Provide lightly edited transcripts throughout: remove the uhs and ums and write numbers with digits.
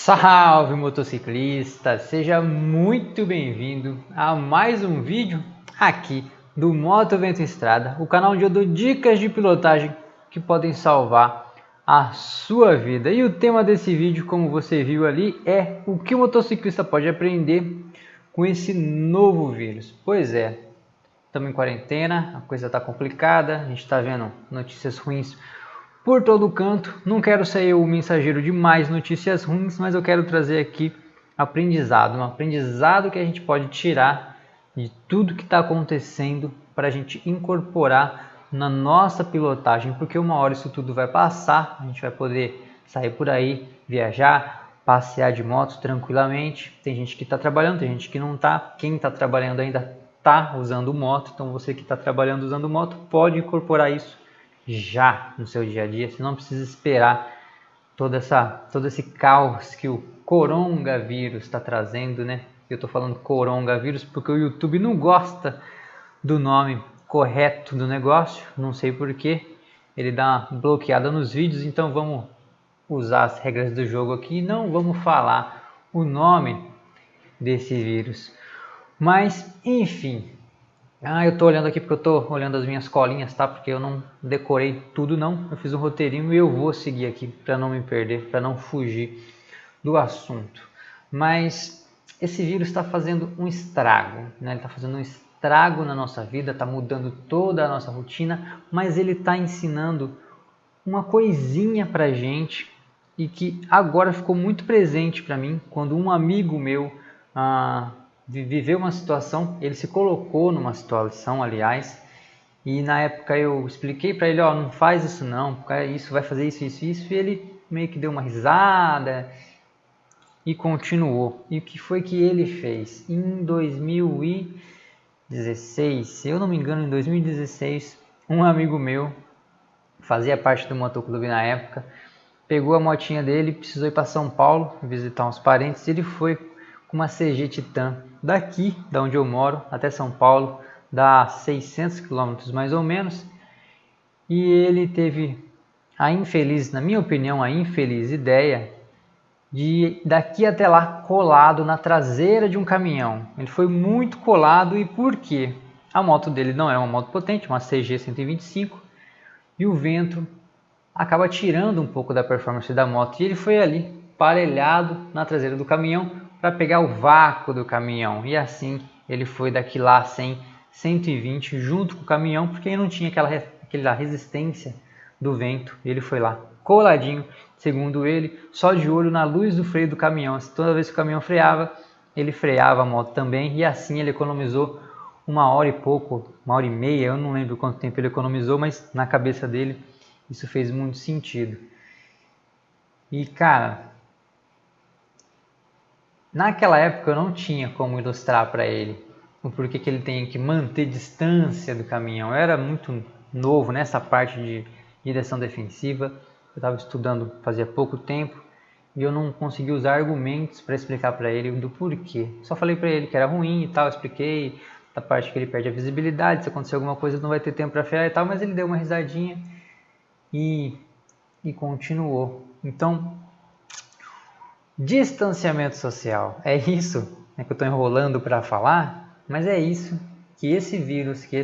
Salve motociclista, seja muito bem-vindo a mais um vídeo aqui do Moto Vento Estrada, o canal onde eu dou dicas de pilotagem que podem salvar a sua vida. E o tema desse vídeo, como você viu ali, é o que o motociclista pode aprender com esse novo vírus. Pois é, estamos em quarentena, a coisa está complicada, a gente está vendo notícias ruins por todo canto. Não quero ser o mensageiro de mais notícias ruins, mas eu quero trazer aqui aprendizado, um aprendizado que a gente pode tirar de tudo que está acontecendo para a gente incorporar na nossa pilotagem, porque uma hora isso tudo vai passar, a gente vai poder sair por aí, viajar, passear de moto tranquilamente. Tem gente que está trabalhando, tem gente que não está. Quem está trabalhando ainda está usando moto, então você que está trabalhando usando moto pode incorporar isso já no seu dia a dia. Você não precisa esperar todo esse caos que o coronavírus está trazendo, né? Eu estou falando coronavírus porque o YouTube não gosta do nome correto do negócio, não sei porquê, ele dá uma bloqueada nos vídeos, então vamos usar as regras do jogo aqui e não vamos falar o nome desse vírus. Mas, enfim, eu tô olhando aqui porque eu tô olhando as minhas colinhas, tá? Porque eu não decorei tudo não, eu fiz um roteirinho e eu vou seguir aqui para não me perder, para não fugir do assunto. Mas esse vírus está fazendo um estrago, né? Ele está fazendo um estrago na nossa vida, está mudando toda a nossa rotina, mas ele está ensinando uma coisinha pra gente e que agora ficou muito presente para mim quando um amigo meu viveu uma situação, ele se colocou numa situação, aliás, e na época eu expliquei para ele, ó, não faz isso não, porque isso vai fazer isso, isso, isso, e ele meio que deu uma risada e continuou. E o que foi que ele fez? Em 2016, se eu não me engano, em 2016, um amigo meu, fazia parte do motoclube na época, pegou a motinha dele, precisou ir para São Paulo visitar uns parentes, e ele foi com uma CG Titan daqui, da onde eu moro, até São Paulo, dá 600 km mais ou menos, e ele teve a infeliz, na minha opinião, a infeliz ideia de daqui até lá colado na traseira de um caminhão. Ele foi muito colado, e por quê? A moto dele não é uma moto potente, uma CG 125, e o vento acaba tirando um pouco da performance da moto, e ele foi ali parelhado na traseira do caminhão para pegar o vácuo do caminhão, e assim ele foi daqui lá 100, 120 junto com o caminhão, porque ele não tinha aquela resistência do vento. Ele foi lá coladinho, segundo ele, só de olho na luz do freio do caminhão. Toda vez que o caminhão freava, ele freava a moto também, e assim ele economizou uma hora e pouco, uma hora e meia, eu não lembro quanto tempo ele economizou, mas na cabeça dele isso fez muito sentido. E cara, naquela época eu não tinha como ilustrar para ele o porquê que ele tem que manter distância do caminhão. Eu era muito novo nessa parte de direção defensiva, eu estava estudando fazia pouco tempo e eu não consegui usar argumentos para explicar para ele do porquê. Só falei para ele que era ruim e tal, expliquei da parte que ele perde a visibilidade, se acontecer alguma coisa não vai ter tempo para frear e tal, mas ele deu uma risadinha e continuou. Então, distanciamento social, é isso que eu estou enrolando para falar, mas é isso que esse vírus, que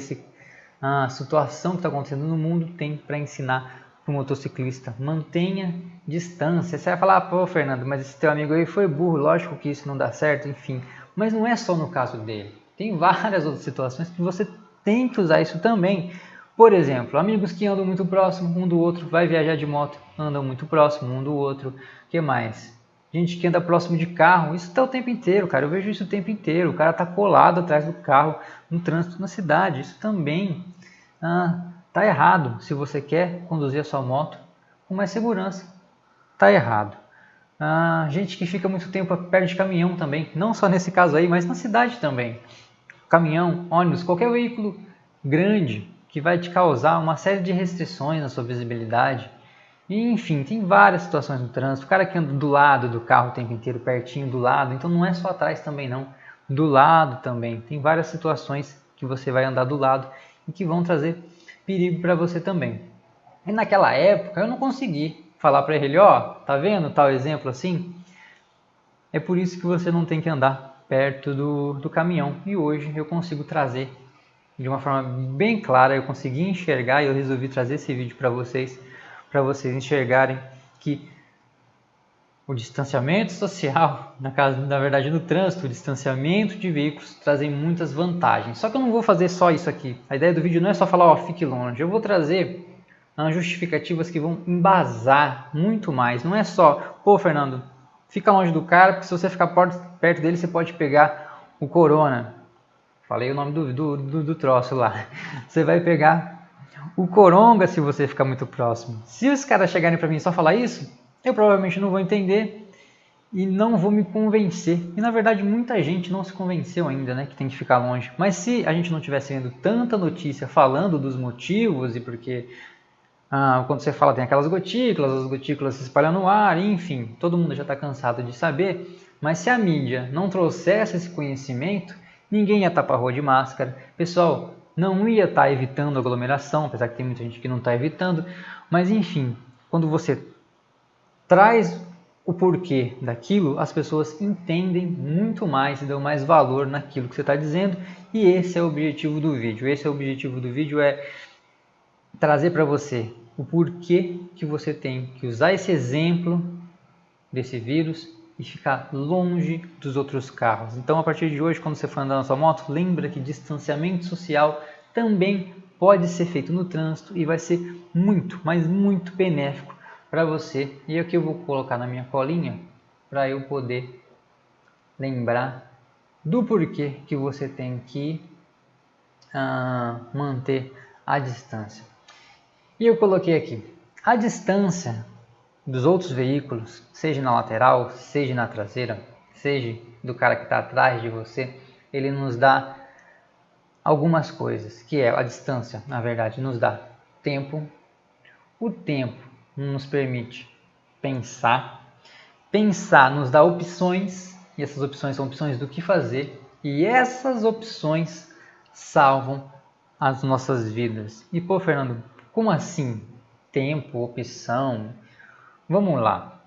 a situação que está acontecendo no mundo tem para ensinar para o motociclista. Mantenha distância. Você vai falar, pô Fernando, mas esse teu amigo aí foi burro, lógico que isso não dá certo, enfim. Mas não é só no caso dele, tem várias outras situações que você tem que usar isso também. Por exemplo, amigos que andam muito próximo um do outro, vai viajar de moto, andam muito próximo um do outro. O que mais? Gente que anda próximo de carro, isso está o tempo inteiro, cara. Eu vejo isso o tempo inteiro. O cara está colado atrás do carro no trânsito na cidade. Isso também tá errado. Se você quer conduzir a sua moto com mais segurança, tá errado. Gente que fica muito tempo perto de caminhão também, não só nesse caso aí, mas na cidade também. Caminhão, ônibus, qualquer veículo grande que vai te causar uma série de restrições na sua visibilidade. E, enfim, tem várias situações no trânsito. O cara que anda do lado do carro o tempo inteiro, pertinho do lado, então não é só atrás também não, do lado também. Tem várias situações que você vai andar do lado e que vão trazer perigo para você também. E naquela época eu não consegui falar para ele, ó, tá vendo tal exemplo assim? É por isso que você não tem que andar perto do caminhão. E hoje eu consigo trazer de uma forma bem clara, eu consegui enxergar e eu resolvi trazer esse vídeo para vocês enxergarem que o distanciamento social, na verdade no trânsito, o distanciamento de veículos trazem muitas vantagens. Só que eu não vou fazer só isso aqui. A ideia do vídeo não é só falar, ó, fique longe. Eu vou trazer justificativas que vão embasar muito mais. Não é só, pô, Fernando, fica longe do cara, porque se você ficar perto dele, você pode pegar o corona. Falei o nome do troço lá. Você vai pegar o coronga se você ficar muito próximo. Se os caras chegarem para mim e só falar isso, eu provavelmente não vou entender e não vou me convencer. E na verdade muita gente não se convenceu ainda, né, que tem que ficar longe. Mas se a gente não tivesse vendo tanta notícia falando dos motivos e porque quando você fala tem aquelas gotículas, as gotículas se espalham no ar, enfim, todo mundo já está cansado de saber. Mas se a mídia não trouxesse esse conhecimento, ninguém ia estar para a rua de máscara. Pessoal, não ia estar evitando aglomeração, apesar que tem muita gente que não está evitando. Mas enfim, quando você traz o porquê daquilo, as pessoas entendem muito mais e dão mais valor naquilo que você está dizendo. E esse é o objetivo do vídeo. Esse é o objetivo do vídeo, é trazer para você o porquê que você tem que usar esse exemplo desse vírus e ficar longe dos outros carros. Então, a partir de hoje, quando você for andar na sua moto, lembra que distanciamento social também pode ser feito no trânsito e vai ser muito, mas muito benéfico para você. E aqui eu vou colocar na minha colinha para eu poder lembrar do porquê que você tem que manter a distância. E eu coloquei aqui, a distância dos outros veículos, seja na lateral, seja na traseira, seja do cara que está atrás de você, ele nos dá algumas coisas, que é a distância, na verdade, nos dá tempo. O tempo nos permite pensar nos dá opções, e essas opções são opções do que fazer, e essas opções salvam as nossas vidas. E pô, Fernando, como assim? Tempo, opção? Vamos lá.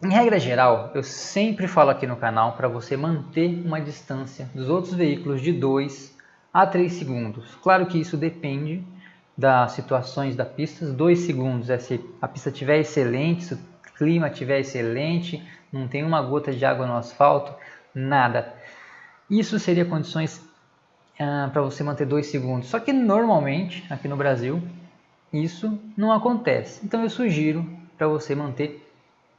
Em regra geral, eu sempre falo aqui no canal para você manter uma distância dos outros veículos de 2 a 3 segundos. Claro que isso depende das situações da pista. 2 segundos é se a pista estiver excelente, se o clima estiver excelente, não tem uma gota de água no asfalto, nada. Isso seria condições para você manter 2 segundos. Só que normalmente, aqui no Brasil, isso não acontece. Então eu sugiro para você manter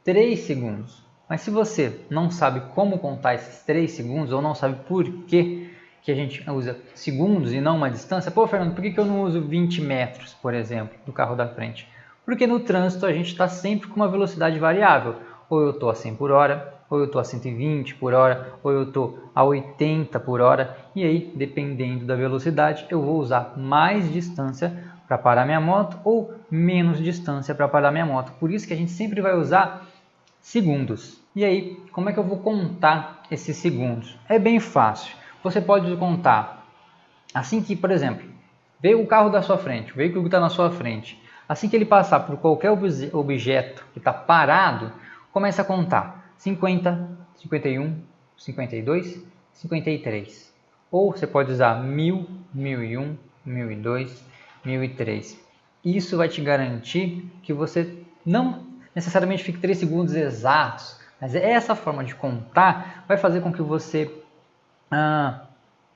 3 segundos. Mas se você não sabe como contar esses 3 segundos ou não sabe por que a gente usa segundos e não uma distância, pô, Fernando, por que eu não uso 20 metros, por exemplo, do carro da frente? Porque no trânsito a gente está sempre com uma velocidade variável. Ou eu estou a 100 por hora, ou eu estou a 120 por hora, ou eu estou a 80 por hora. E aí, dependendo da velocidade, eu vou usar mais distância para parar minha moto ou menos distância para parar minha moto. Por isso que a gente sempre vai usar segundos. E aí, como é que eu vou contar esses segundos? É bem fácil. Você pode contar assim que, por exemplo, veio o carro da sua frente, o veículo que está na sua frente. Assim que ele passar por qualquer objeto que está parado, começa a contar 50, 51, 52, 53. Ou você pode usar 1000, 1001, 1002, 1003. Isso vai te garantir que você não necessariamente fique 3 segundos exatos, mas essa forma de contar vai fazer com que você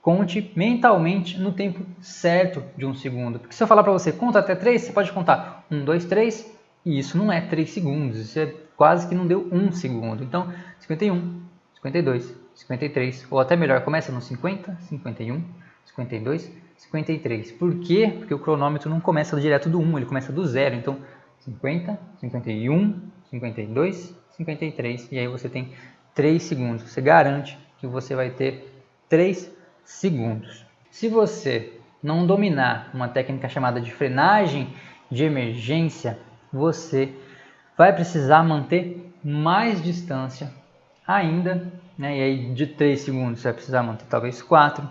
conte mentalmente no tempo certo de 1 segundo. Porque se eu falar para você, conta até 3, você pode contar 1, 2, 3, e isso não é 3 segundos, isso é quase que não deu 1 segundo. Então, 51, 52, 53, ou até melhor, começa no 50, 51, 52, 53. Por quê? Porque o cronômetro não começa direto do 1, ele começa do 0. Então, 50, 51, 52, 53. E aí você tem 3 segundos. Você garante que você vai ter 3 segundos. Se você não dominar uma técnica chamada de frenagem de emergência, você vai precisar manter mais distância ainda, né? E aí de 3 segundos você vai precisar manter talvez 4.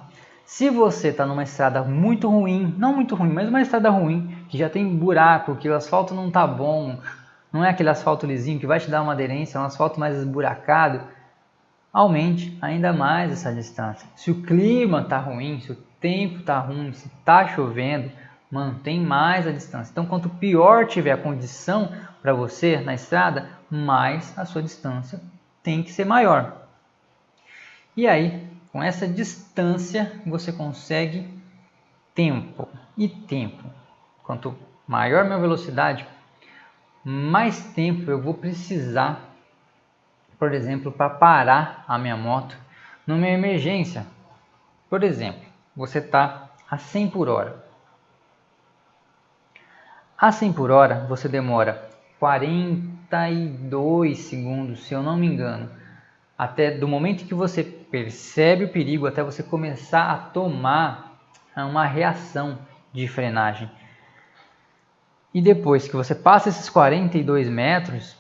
Se você está numa estrada muito ruim, não muito ruim, mas uma estrada ruim, que já tem buraco, que o asfalto não está bom, não é aquele asfalto lisinho que vai te dar uma aderência, é um asfalto mais esburacado, aumente ainda mais essa distância. Se o clima está ruim, se o tempo está ruim, se está chovendo, mantém mais a distância. Então, quanto pior tiver a condição para você na estrada, mais a sua distância tem que ser maior. E aí, com essa distância, você consegue tempo. E tempo. Quanto maior minha velocidade, mais tempo eu vou precisar, por exemplo, para parar a minha moto numa emergência. Por exemplo, você está a 100 por hora. A 100 por hora você demora 42 segundos, se eu não me engano, até do momento que você percebe o perigo até você começar a tomar uma reação de frenagem. E depois que você passa esses 42 metros,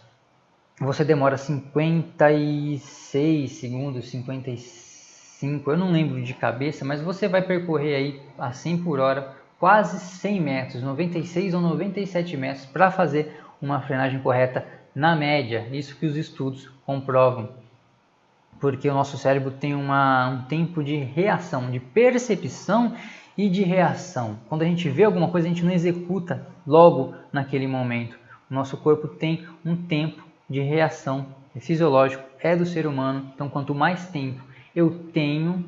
você demora 56 segundos, 55, eu não lembro de cabeça, mas você vai percorrer aí a 100 por hora, quase 100 metros, 96 ou 97 metros para fazer uma frenagem correta na média. Isso que os estudos comprovam, porque o nosso cérebro tem um tempo de reação, de percepção e de reação. Quando a gente vê alguma coisa, a gente não executa logo naquele momento. O nosso corpo tem um tempo de reação, é fisiológico, é do ser humano. Então, quanto mais tempo eu tenho,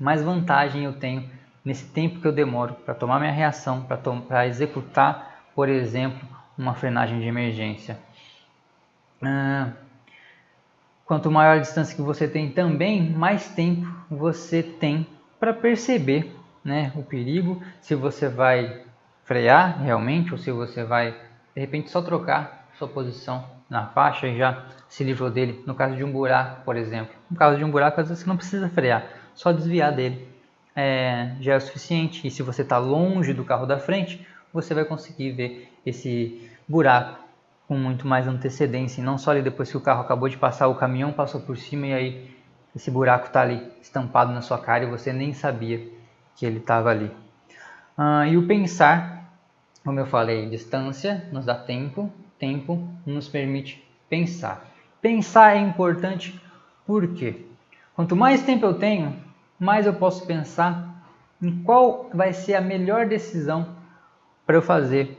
mais vantagem eu tenho nesse tempo que eu demoro para tomar minha reação, para executar, por exemplo, uma frenagem de emergência. Quanto maior a distância que você tem também, mais tempo você tem para perceber, né, o perigo, se você vai frear realmente ou se você vai, de repente, só trocar sua posição na faixa e já se livrou dele. No caso de um buraco, por exemplo. No caso de um buraco, às vezes você não precisa frear, só desviar dele já é o suficiente. E se você está longe do carro da frente, você vai conseguir ver esse buraco com muito mais antecedência, e não só ali depois que o carro acabou de passar, o caminhão passou por cima e aí esse buraco está ali estampado na sua cara e você nem sabia que ele estava ali. E o pensar, como eu falei, distância nos dá tempo, tempo nos permite pensar. Pensar é importante porque quanto mais tempo eu tenho, mais eu posso pensar em qual vai ser a melhor decisão para eu fazer.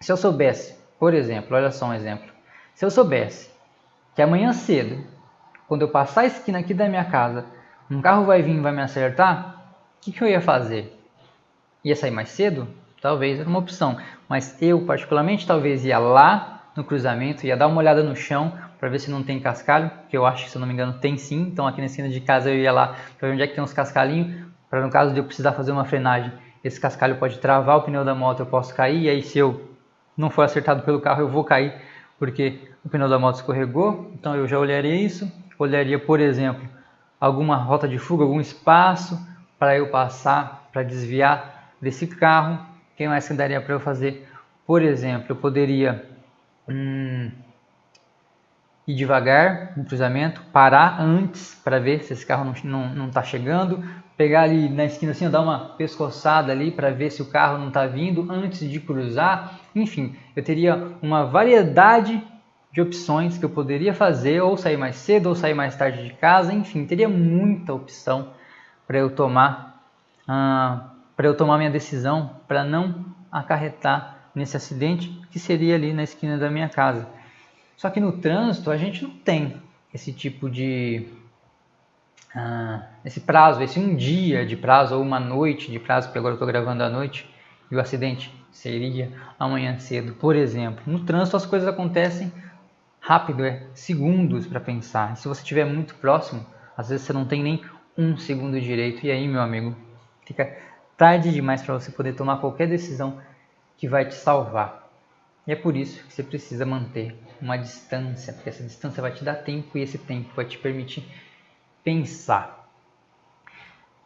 Se eu soubesse, por exemplo, olha só um exemplo. Se eu soubesse que amanhã cedo, quando eu passar a esquina aqui da minha casa, um carro vai vir e vai me acertar, o que eu ia fazer? Ia sair mais cedo? Talvez, era uma opção. Mas eu, particularmente, talvez ia lá no cruzamento, ia dar uma olhada no chão para ver se não tem cascalho, que eu acho que, se eu não me engano, tem sim. Então, aqui na esquina de casa eu ia lá para ver onde é que tem uns cascalhinhos, para no caso de eu precisar fazer uma frenagem, esse cascalho pode travar o pneu da moto, eu posso cair, e aí se eu não for acertado pelo carro, eu vou cair, porque o pneu da moto escorregou. Então eu já olharia isso, olharia, por exemplo, alguma rota de fuga, algum espaço para eu passar, para desviar desse carro. O que mais que daria para eu fazer? Por exemplo, eu poderia ir devagar no cruzamento, parar antes para ver se esse carro não está chegando, pegar ali na esquina assim, dar uma pescoçada ali para ver se o carro não está vindo antes de cruzar. Enfim, eu teria uma variedade de opções que eu poderia fazer, ou sair mais cedo ou sair mais tarde de casa. Enfim, teria muita opção para eu tomar minha decisão, para não acarretar nesse acidente que seria ali na esquina da minha casa. Só que no trânsito a gente não tem esse tipo de esse prazo, esse um dia de prazo ou uma noite de prazo, porque agora eu estou gravando à noite e o acidente seria amanhã cedo, por exemplo. No trânsito as coisas acontecem rápido, segundos para pensar. E se você estiver muito próximo, às vezes você não tem nem um segundo direito. E aí, meu amigo, fica tarde demais para você poder tomar qualquer decisão que vai te salvar. E é por isso que você precisa manter uma distância, porque essa distância vai te dar tempo e esse tempo vai te permitir pensar.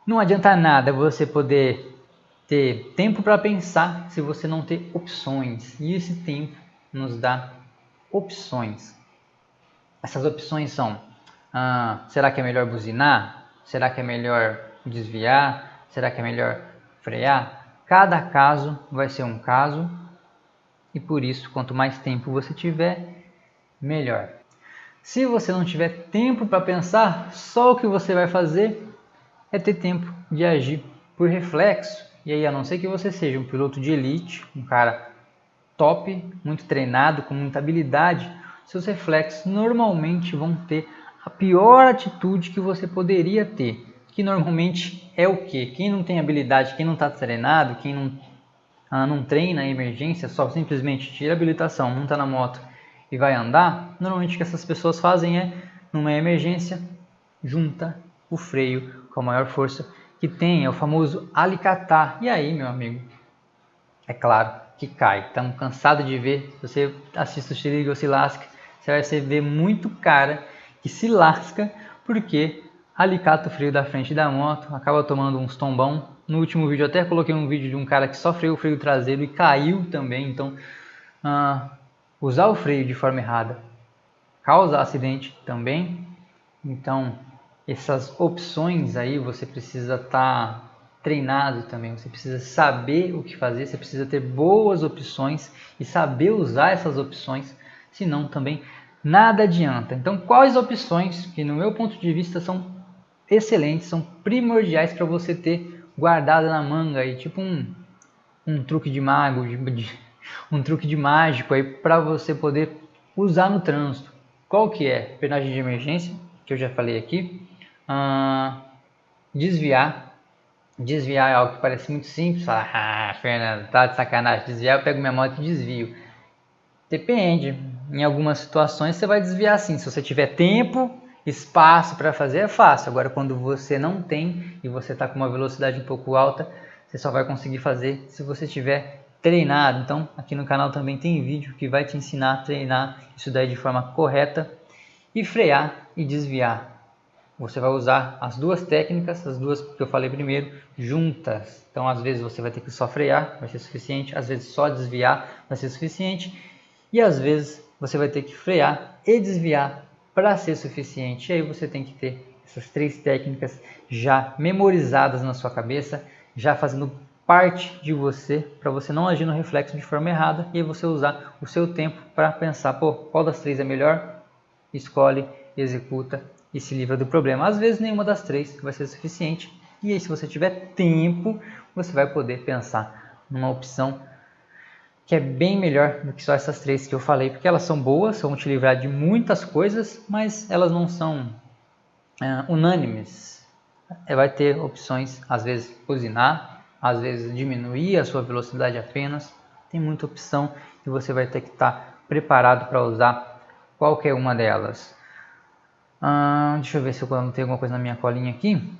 Não adianta nada você poder ter tempo para pensar se você não ter opções. E esse tempo nos dá opções. Essas opções são: será que é melhor buzinar? Será que é melhor desviar? Será que é melhor frear? Cada caso vai ser um caso. E por isso, quanto mais tempo você tiver, melhor. Se você não tiver tempo para pensar, só o que você vai fazer é ter tempo de agir por reflexo. E aí, a não ser que você seja um piloto de elite, um cara top, muito treinado, com muita habilidade, seus reflexos normalmente vão ter a pior atitude que você poderia ter, que normalmente é o quê? Quem não tem habilidade, quem não está treinado, quem não treina a emergência, só simplesmente tira a habilitação, monta na moto e vai andar, normalmente o que essas pessoas fazem é, numa emergência, junta o freio com a maior força que tem, é o famoso alicatar. E aí, meu amigo, é claro que cai. Estamos cansados de ver, se você assiste o Se Liga ou Se Lasca, você vai ver muito cara que se lasca porque alicata o freio da frente da moto, acaba tomando uns tombão. No último vídeo eu até coloquei um vídeo de um cara que só freou o freio traseiro e caiu também. Então, usar o freio de forma errada causa acidente também. Então, essas opções aí você precisa estar treinado também, você precisa saber o que fazer, você precisa ter boas opções e saber usar essas opções, senão também nada adianta. Então, quais opções que no meu ponto de vista são excelentes, são primordiais para você ter guardada na manga aí, tipo um truque de mago, um truque de mágico aí para você poder usar no trânsito. Qual que é? Frenagem de emergência, que eu já falei aqui. Desviar é algo que parece muito simples. Fernando, tá de sacanagem. Desviar, eu pego minha moto e desvio. Depende. Em algumas situações você vai desviar sim. Se você tiver tempo, espaço para fazer, é fácil. Agora, quando você não tem e você está com uma velocidade um pouco alta, você só vai conseguir fazer se você estiver treinado. Então, aqui no canal também tem vídeo que vai te ensinar a treinar isso daí de forma correta e frear e desviar. Você vai usar as duas técnicas, as duas que eu falei primeiro, juntas. Então, às vezes você vai ter que só frear, vai ser suficiente. Às vezes só desviar vai ser suficiente. E às vezes você vai ter que frear e desviar para ser suficiente. E aí você tem que ter essas três técnicas já memorizadas na sua cabeça, já fazendo parte de você, para você não agir no reflexo de forma errada. E aí você usar o seu tempo para pensar, qual das três é melhor? Escolhe, executa e se livra do problema. Às vezes nenhuma das três vai ser suficiente. E aí, se você tiver tempo, você vai poder pensar numa opção que é bem melhor do que só essas três que eu falei, porque elas são boas, vão te livrar de muitas coisas, mas elas não são unânimes. Vai ter opções, às vezes buzinar, às vezes diminuir a sua velocidade apenas. Tem muita opção e você vai ter que estar preparado para usar qualquer uma delas. Deixa eu ver se eu não tenho alguma coisa na minha colinha aqui.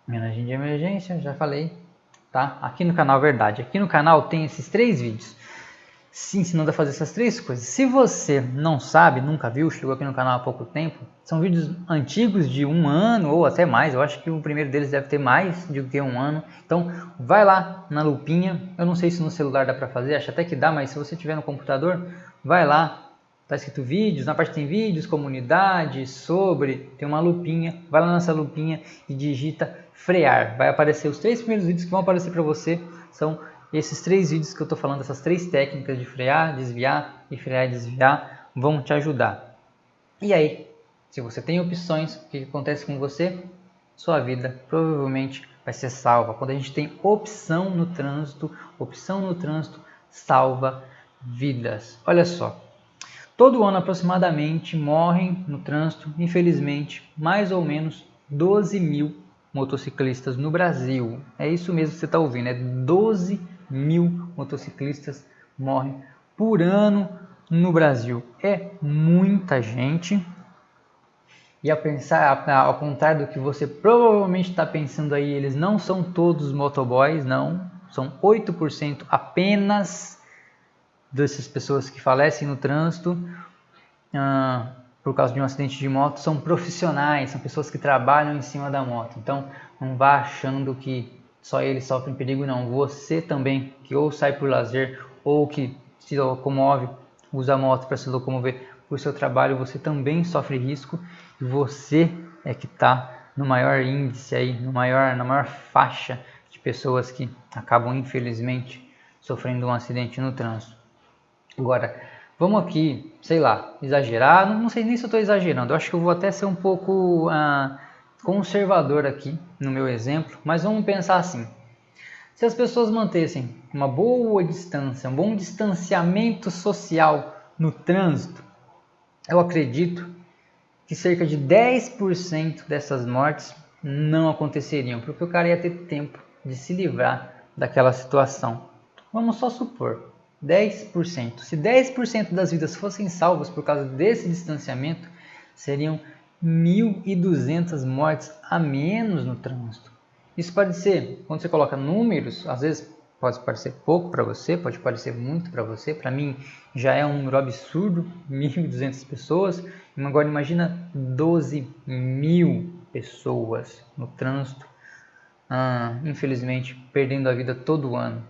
Frenagem de emergência, já falei. Tá? Aqui no canal, verdade. Aqui no canal tem esses 3 vídeos se ensinando a fazer essas 3 coisas. Se você não sabe, nunca viu, chegou aqui no canal há pouco tempo, são vídeos antigos de 1 ano ou até mais. Eu acho que o primeiro deles deve ter mais do que 1 ano. Então, vai lá na lupinha. Eu não sei se no celular dá para fazer, acho até que dá, mas se você tiver no computador, vai lá. Está escrito vídeos, na parte tem vídeos, comunidade, sobre, tem uma lupinha, vai lá nessa lupinha e digita frear. Vai aparecer os 3 primeiros vídeos que vão aparecer para você, são esses 3 vídeos que eu estou falando, essas 3 técnicas de frear, desviar e frear e desviar, vão te ajudar. E aí, se você tem opções, o que acontece com você? Sua vida provavelmente vai ser salva. Quando a gente tem opção no trânsito salva vidas. Olha só. Todo ano, aproximadamente, morrem no trânsito, infelizmente, mais ou menos 12 mil motociclistas no Brasil. É isso mesmo que você está ouvindo, 12 mil motociclistas morrem por ano no Brasil. É muita gente. E ao contrário do que você provavelmente está pensando aí, eles não são todos motoboys, não. São 8% apenas dessas pessoas que falecem no trânsito por causa de um acidente de moto são profissionais, são pessoas que trabalham em cima da moto. Então não vá achando que só eles sofrem perigo, não. Você também, que ou sai por lazer ou que se locomove, usa a moto para se locomover por seu trabalho, você também sofre risco e você é que está no maior índice aí, na maior faixa de pessoas que acabam infelizmente sofrendo um acidente no trânsito. Agora, Vamos aqui, sei lá, exagerar, não sei nem se eu estou exagerando, eu acho que eu vou até ser um pouco conservador aqui no meu exemplo, mas vamos pensar assim, se as pessoas mantessem uma boa distância, um bom distanciamento social no trânsito, eu acredito que cerca de 10% dessas mortes não aconteceriam, porque o cara ia ter tempo de se livrar daquela situação. Vamos só supor, 10%. Se 10% das vidas fossem salvas por causa desse distanciamento, seriam 1.200 mortes a menos no trânsito. Isso pode ser, quando você coloca números, às vezes pode parecer pouco para você, pode parecer muito para você. Para mim já é um número absurdo, 1.200 pessoas. Agora imagina 12.000 pessoas no trânsito, infelizmente perdendo a vida todo ano.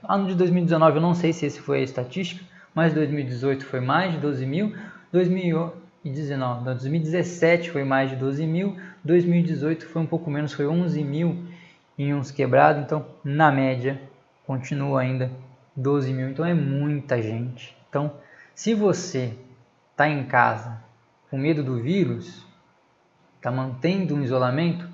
Ano de 2019 eu não sei se esse foi a estatística, mas 2018 foi mais de 12.000, 2017 foi mais de 12.000, 2018 foi um pouco menos, foi 11.000 em uns quebrados, então na média continua ainda 12.000, então é muita gente. Então se você está em casa com medo do vírus, está mantendo um isolamento,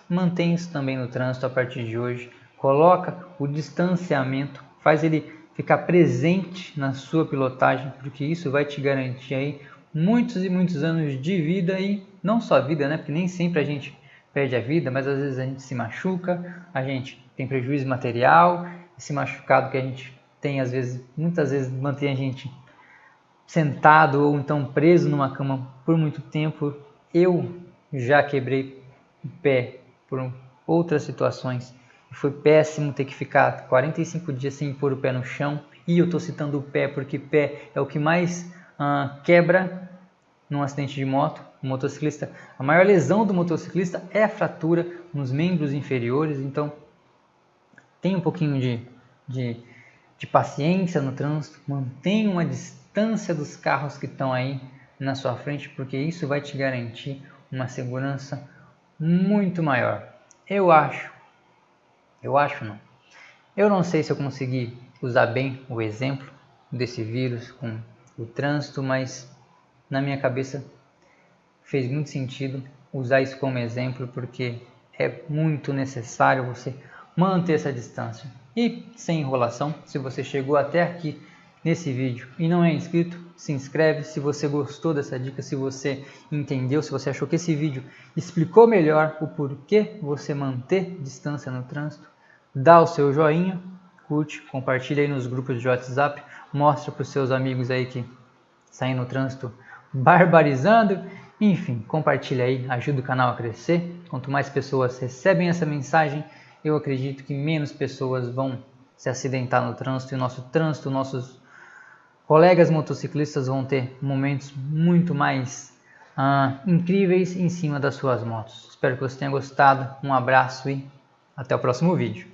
mantenha isso também no trânsito a partir de hoje. Coloca o distanciamento, faz ele ficar presente na sua pilotagem, porque isso vai te garantir aí muitos e muitos anos de vida, e não só vida, né? Porque nem sempre a gente perde a vida, mas às vezes a gente se machuca, a gente tem prejuízo material, esse machucado que a gente tem às vezes, muitas vezes mantém a gente sentado ou então preso numa cama por muito tempo. Eu já quebrei o pé por outras situações. Foi péssimo ter que ficar 45 dias sem pôr o pé no chão. E eu estou citando o pé porque pé é o que mais quebra num acidente de moto. O motociclista, a maior lesão do motociclista é a fratura nos membros inferiores. Então tenha um pouquinho de paciência no trânsito. Mantenha uma distância dos carros que estão aí na sua frente, porque isso vai te garantir uma segurança muito maior. Eu não sei se eu consegui usar bem o exemplo desse vírus com o trânsito, mas na minha cabeça fez muito sentido usar isso como exemplo, porque é muito necessário você manter essa distância. E sem enrolação, se você chegou até aqui nesse vídeo e não é inscrito, se inscreve. Se você gostou dessa dica, se você entendeu, se você achou que esse vídeo explicou melhor o porquê você manter distância no trânsito, dá o seu joinha, curte, compartilha aí nos grupos de WhatsApp, mostra para os seus amigos aí que saem no trânsito barbarizando. Enfim, compartilha aí, ajuda o canal a crescer. Quanto mais pessoas recebem essa mensagem, eu acredito que menos pessoas vão se acidentar no trânsito, e nossos colegas motociclistas vão ter momentos muito mais incríveis em cima das suas motos. Espero que você tenha gostado, um abraço e até o próximo vídeo.